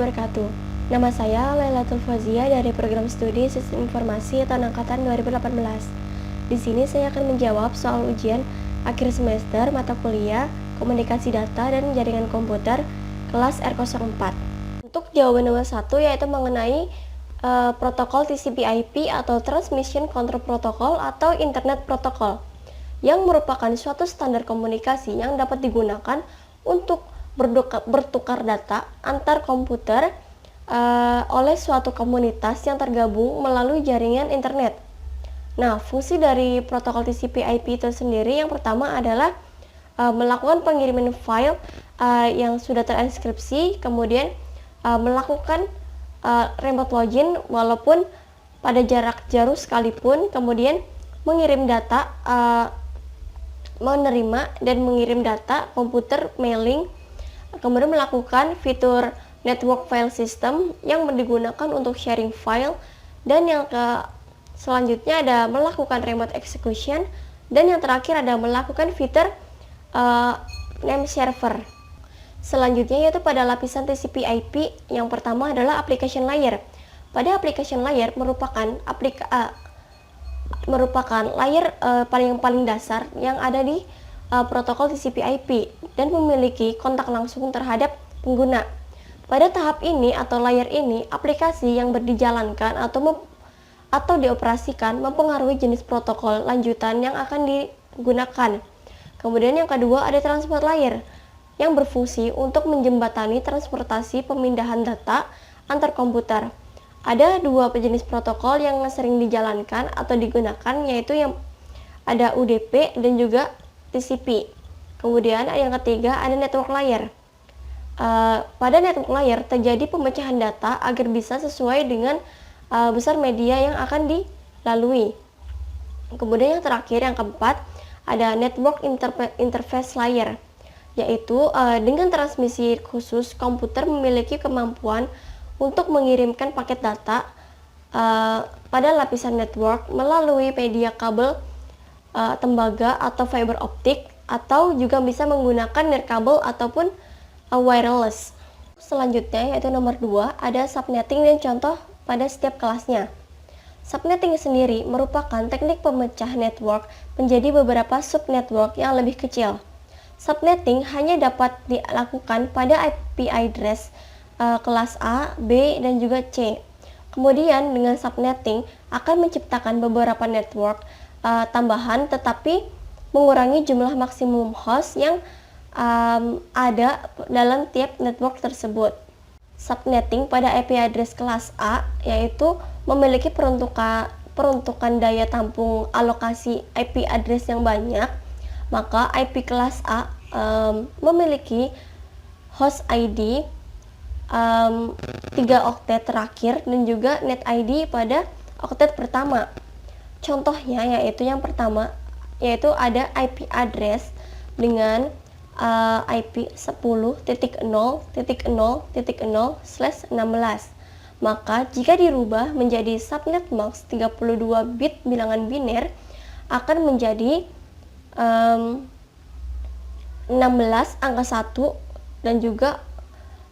wabarakatuh. Nama saya Lailatul Fazia dari Program Studi Sistem Informasi Tahun Angkatan 2018. Di sini saya akan menjawab soal ujian akhir semester mata kuliah Komunikasi Data dan Jaringan Komputer kelas R04. Untuk jawaban nomor 1 yaitu mengenai protokol TCP/IP atau Transmission Control Protocol atau Internet Protocol, yang merupakan suatu standar komunikasi yang dapat digunakan untuk bertukar data antar komputer oleh suatu komunitas yang tergabung melalui jaringan internet. Nah, fungsi dari protokol TCP/IP itu sendiri yang pertama adalah melakukan pengiriman file yang sudah terinskripsi, kemudian melakukan remote login walaupun pada jarak jauh sekalipun, kemudian mengirim data, menerima dan mengirim data komputer mailing, kemudian melakukan fitur network file system yang digunakan untuk sharing file, dan yang selanjutnya ada melakukan remote execution, dan yang terakhir ada melakukan fitur name server. Selanjutnya yaitu pada lapisan TCP/IP yang pertama adalah application layer. Pada application layer merupakan layer paling dasar yang ada di protokol TCP/IP dan memiliki kontak langsung terhadap pengguna. Pada tahap ini atau layer ini, aplikasi yang dijalankan atau dioperasikan mempengaruhi jenis protokol lanjutan yang akan digunakan. Kemudian yang kedua ada transport layer yang berfungsi untuk menjembatani transportasi pemindahan data antar komputer. Ada dua jenis protokol yang sering dijalankan atau digunakan, yaitu yang ada UDP dan juga TCP. Kemudian yang ketiga ada network layer. Pada network layer terjadi pemecahan data agar bisa sesuai dengan besar media yang akan dilalui. Kemudian yang terakhir yang keempat ada network interface layer, yaitu dengan transmisi khusus komputer memiliki kemampuan untuk mengirimkan paket data pada lapisan network melalui media kabel tembaga atau fiber optik, atau juga bisa menggunakan nirkabel ataupun wireless. Selanjutnya yaitu nomor 2 ada subnetting dan contoh pada setiap kelasnya. Subnetting sendiri merupakan teknik pemecah network menjadi beberapa subnetwork yang lebih kecil. Subnetting hanya dapat dilakukan pada IP address kelas A, B, dan juga C. Kemudian dengan subnetting akan menciptakan beberapa network tambahan tetapi mengurangi jumlah maksimum host yang ada dalam tiap network tersebut. Subnetting pada IP address kelas A yaitu memiliki peruntukan daya tampung alokasi IP address yang banyak, maka IP kelas A memiliki host ID 3 oktet terakhir dan juga net ID pada oktet pertama. Contohnya yaitu yang pertama yaitu ada IP address dengan IP 10.0.0.0/16. Maka jika dirubah menjadi subnet max 32 bit bilangan biner akan menjadi 16 angka 1 dan juga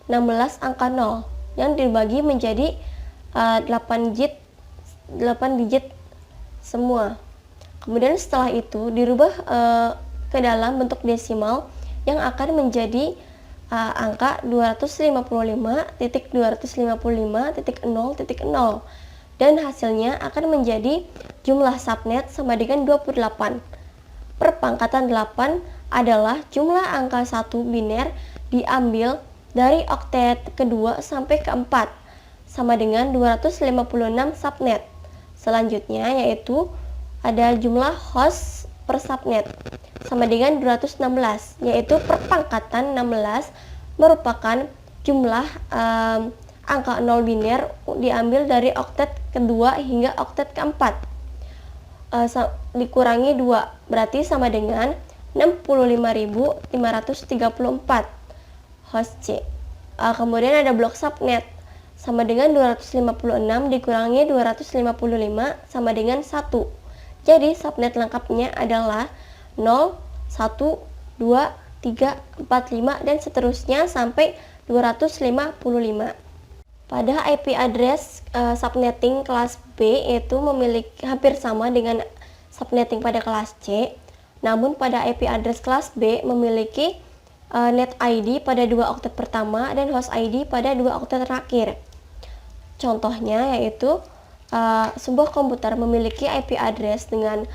16 angka 0 yang dibagi menjadi 8 digit semua. Kemudian setelah itu dirubah ke dalam bentuk desimal yang akan menjadi angka 255.255.0.0 dan hasilnya akan menjadi jumlah subnet sama dengan 28. Per pangkatan 8 adalah jumlah angka 1 biner diambil dari oktet kedua sampai keempat sama dengan 256 subnet. Selanjutnya yaitu ada jumlah host per subnet sama dengan 216, yaitu per pangkatan 16 merupakan jumlah angka 0 biner diambil dari oktet kedua hingga oktet keempat dikurangi 2 berarti sama dengan 65.534 host C. Kemudian ada blok subnet sama dengan 256 dikurangi 255 sama dengan 1. Jadi subnet lengkapnya adalah 0, 1, 2, 3, 4, 5 dan seterusnya sampai 255. Pada IP address subnetting kelas B yaitu memiliki hampir sama dengan subnetting pada kelas C, namun pada IP address kelas B memiliki net ID pada 2 oktet pertama dan host ID pada 2 oktet terakhir. Contohnya yaitu sebuah komputer memiliki IP address dengan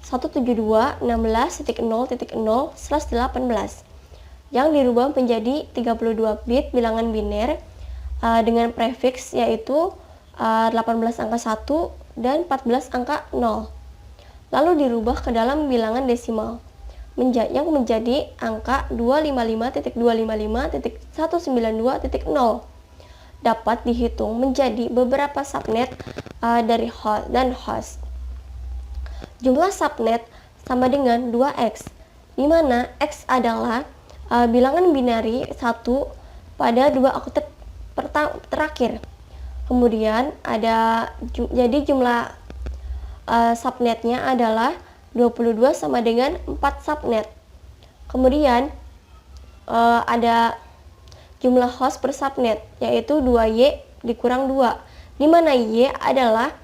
172.16.0.0/18 yang dirubah menjadi 32 bit bilangan biner dengan prefiks yaitu 18 angka 1 dan 14 angka 0. Lalu dirubah ke dalam bilangan desimal yang menjadi angka 255.255.192.0. Dapat dihitung menjadi beberapa subnet dari host dan host. Jumlah subnet sama dengan 2x, di mana x adalah bilangan binari 1 pada 2 oktet terakhir. Kemudian jadi jumlah subnetnya adalah 22 sama dengan 4 subnet. Kemudian ada jumlah host per subnet yaitu 2y dikurang 2, di mana y adalah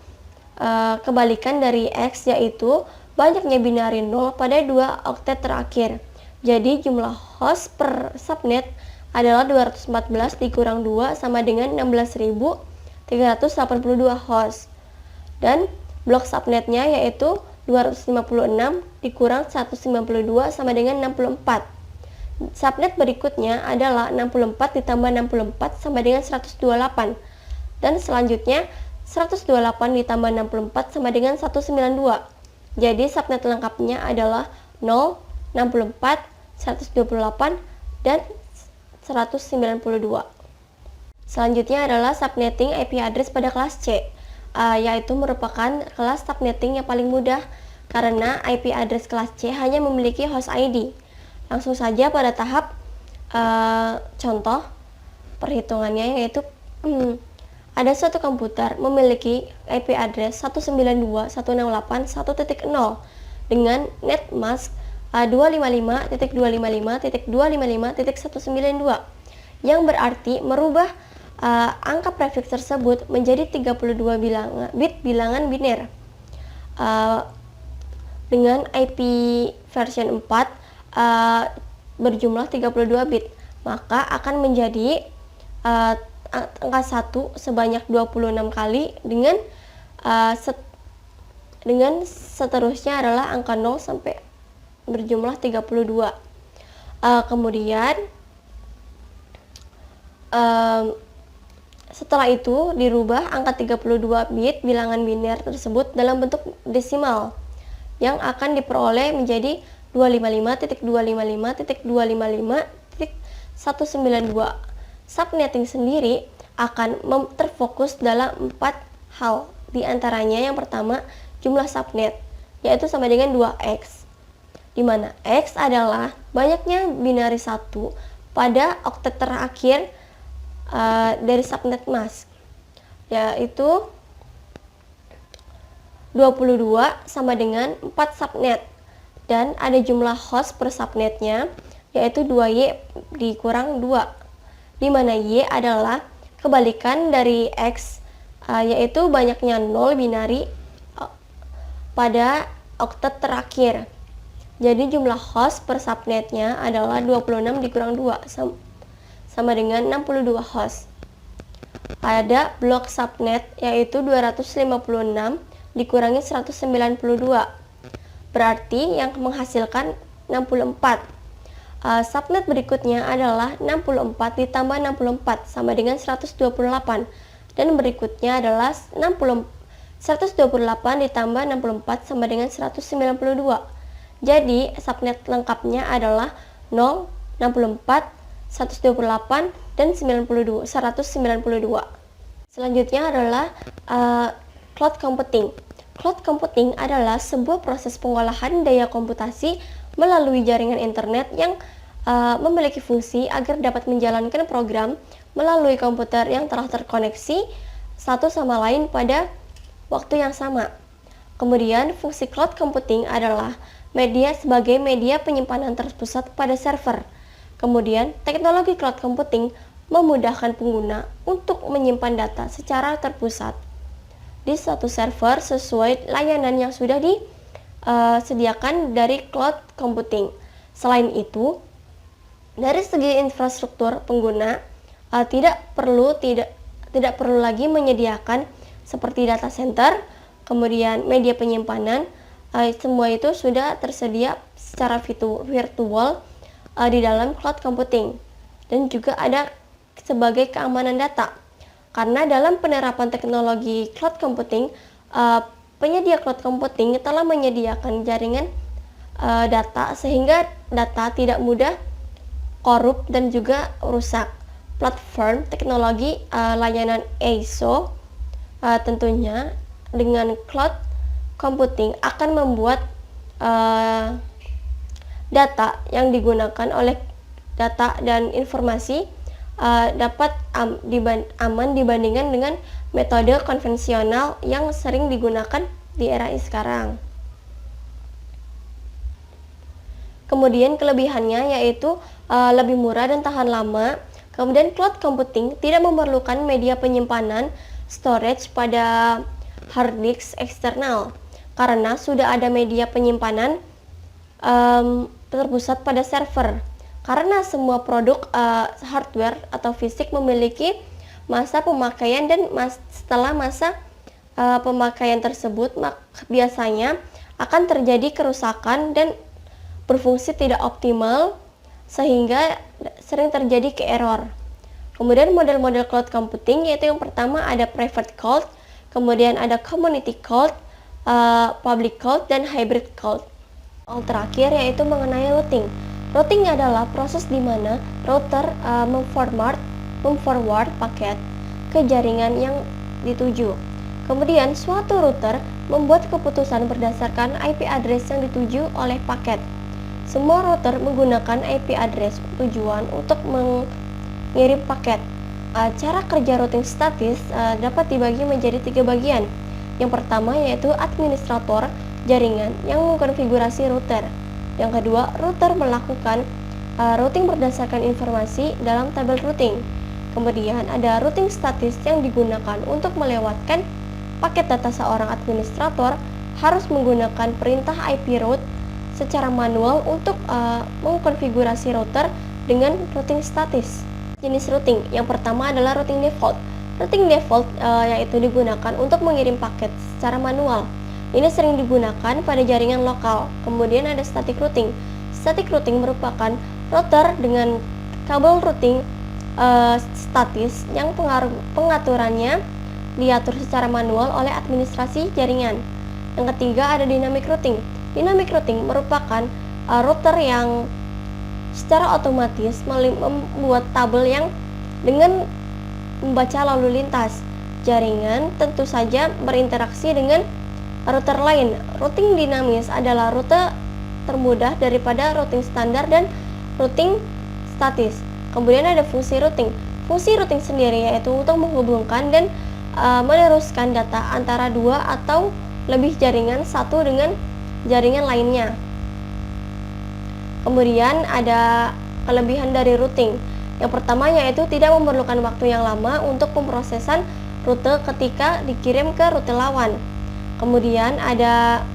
kebalikan dari x yaitu banyaknya binari 0 pada 2 oktet terakhir. Jadi jumlah host per subnet adalah 214 dikurang 2 sama dengan 16.382 host. Dan blok subnetnya yaitu 256 dikurang 192 sama dengan 64. Subnet berikutnya adalah 64 ditambah 64 sama dengan 128. Dan selanjutnya 128 ditambah 64 sama dengan 192. Jadi subnet lengkapnya adalah 0, 64, 128, dan 192. Selanjutnya adalah subnetting IP address pada kelas C, yaitu merupakan kelas subnetting yang paling mudah karena IP address kelas C hanya memiliki host ID. Langsung saja pada tahap contoh perhitungannya, yaitu ada suatu komputer memiliki IP address 192.168.1.0 dengan net mask 255.255.255.192 yang berarti merubah angka prefiks tersebut menjadi 32 bit bilangan biner. Dengan IP version 4 berjumlah 32 bit, maka akan menjadi angka 1 sebanyak 26 kali dengan seterusnya adalah angka 0 sampai berjumlah 32. Kemudian setelah itu dirubah angka 32 bit bilangan biner tersebut dalam bentuk desimal yang akan diperoleh menjadi 255.255.255.192. Subnetting sendiri akan terfokus dalam 4 hal, diantaranya yang pertama jumlah subnet yaitu sama dengan 2x, di mana x adalah banyaknya binari 1 pada oktet terakhir dari subnet mask, yaitu 22 sama dengan 4 subnet, dan ada jumlah host per subnetnya yaitu 2y dikurang 2, di mana y adalah kebalikan dari x, yaitu banyaknya 0 binari pada oktet terakhir. Jadi jumlah host per subnetnya adalah 26 dikurang 2 sama dengan 62 host. Ada blok subnet yaitu 256 dikurangi 192, berarti yang menghasilkan 64. Subnet berikutnya adalah 64 ditambah 64 sama dengan 128, dan berikutnya adalah 128 ditambah 64 sama dengan 192. Jadi subnet lengkapnya adalah 0, 64, 128, dan 192. Selanjutnya adalah cloud computing. Cloud computing adalah sebuah proses pengolahan daya komputasi melalui jaringan internet yang memiliki fungsi agar dapat menjalankan program melalui komputer yang telah terkoneksi satu sama lain pada waktu yang sama. Kemudian fungsi cloud computing adalah media sebagai media penyimpanan terpusat pada server. Kemudian teknologi cloud computing memudahkan pengguna untuk menyimpan data secara terpusat di satu server sesuai layanan yang sudah disediakan dari cloud computing. Selain itu, dari segi infrastruktur pengguna tidak perlu lagi menyediakan seperti data center, kemudian media penyimpanan. Semua itu sudah tersedia secara virtual di dalam cloud computing, dan juga ada sebagai keamanan data, karena dalam penerapan teknologi cloud computing, penyedia cloud computing telah menyediakan jaringan data sehingga data tidak mudah korup dan juga rusak. Platform teknologi layanan ISO tentunya dengan cloud computing akan membuat data yang digunakan oleh data dan informasi dapat aman dibandingkan dengan metode konvensional yang sering digunakan di era sekarang. Kemudian kelebihannya yaitu lebih murah dan tahan lama. Kemudian cloud computing tidak memerlukan media penyimpanan storage pada hard disk eksternal, karena sudah ada media penyimpanan terpusat pada server. Karena semua produk hardware atau fisik memiliki masa pemakaian, dan setelah masa pemakaian tersebut biasanya akan terjadi kerusakan dan berfungsi tidak optimal, sehingga sering terjadi ke error. Kemudian model-model cloud computing yaitu yang pertama ada private cloud, kemudian ada community cloud, public cloud, dan hybrid cloud. Yang terakhir yaitu mengenai routing. Routing adalah proses di mana router memforward paket ke jaringan yang dituju. Kemudian suatu router membuat keputusan berdasarkan IP address yang dituju oleh paket. Semua router menggunakan IP address tujuan untuk mengirim paket. Cara kerja routing statis dapat dibagi menjadi 3 bagian. Yang pertama yaitu administrator jaringan yang mengkonfigurasi router. Yang kedua, router melakukan routing berdasarkan informasi dalam tabel routing. Kemudian ada routing statis yang digunakan untuk melewatkan paket data. Seorang administrator harus menggunakan perintah IP route secara manual untuk mengkonfigurasi router dengan routing statis. Jenis routing yang pertama adalah routing default. Routing default yaitu digunakan untuk mengirim paket secara manual. Ini sering digunakan pada jaringan lokal. Kemudian ada static routing. Static routing merupakan router dengan kabel routing statis yang pengaturannya diatur secara manual oleh administrasi jaringan. Yang ketiga ada dynamic routing. Dynamic routing merupakan router yang secara otomatis membuat tabel yang dengan membaca lalu lintas jaringan, tentu saja berinteraksi dengan router lain. Routing dinamis adalah rute termudah daripada routing standar dan routing statis. Kemudian ada fungsi routing. Fungsi routing sendiri yaitu untuk menghubungkan dan meneruskan data antara dua atau lebih jaringan satu dengan jaringan lainnya. Kemudian ada kelebihan dari routing. Yang pertama yaitu tidak memerlukan waktu yang lama untuk pemrosesan rute ketika dikirim ke rute lawan. Kemudian ada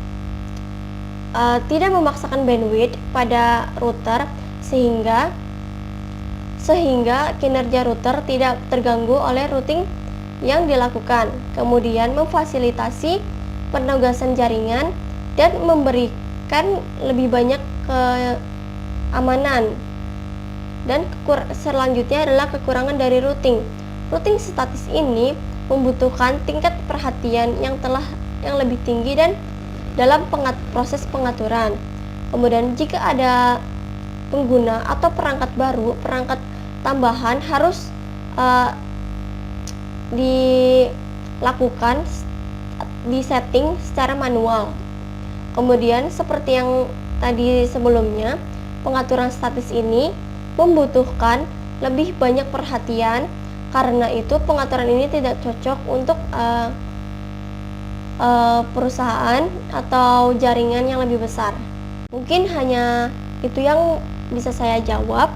tidak memaksakan bandwidth pada router sehingga kinerja router tidak terganggu oleh routing yang dilakukan. Kemudian memfasilitasi penugasan jaringan dan memberikan lebih banyak keamanan. Dan selanjutnya adalah kekurangan dari routing. Routing statis ini membutuhkan tingkat perhatian yang lebih tinggi dan dalam proses pengaturan. Kemudian jika ada pengguna atau perangkat baru, perangkat tambahan harus dilakukan disetting secara manual. Kemudian seperti yang tadi sebelumnya, pengaturan statis ini membutuhkan lebih banyak perhatian. Karena itu pengaturan ini tidak cocok untuk perusahaan atau jaringan yang lebih besar. Mungkin hanya itu yang bisa saya jawab.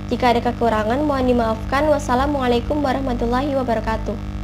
Jika ada kekurangan, mohon dimaafkan. Wassalamualaikum warahmatullahi wabarakatuh.